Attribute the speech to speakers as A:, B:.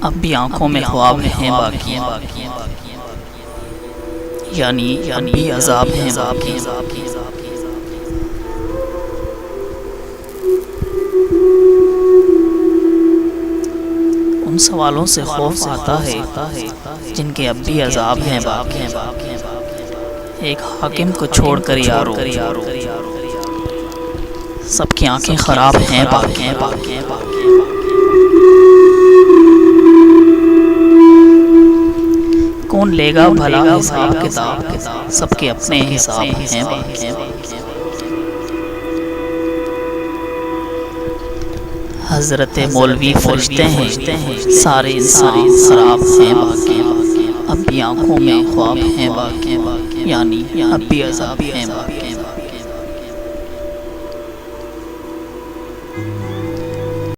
A: اب بھی آنکھوں میں خواب ہیں باقی، یعنی اب بھی عذاب ہیں باقی۔ ان سوالوں سے خوف آتا ہے جن کے اب بھی عذاب ہیں باقی۔ ایک حاکم کو چھوڑ کر یارو سب کی آنکھیں خراب ہیں باقی۔ کون لے گا بھلا حساب کتاب، سب کے اپنے حساب ہیں باقی۔ حضرت مولوی فرشتے ہیں سارے انسان خراب ہیں باقی۔ اب بھی آنکھوں میں خواب ہیں باقی، یعنی اب بھی عذاب ہیں باقی۔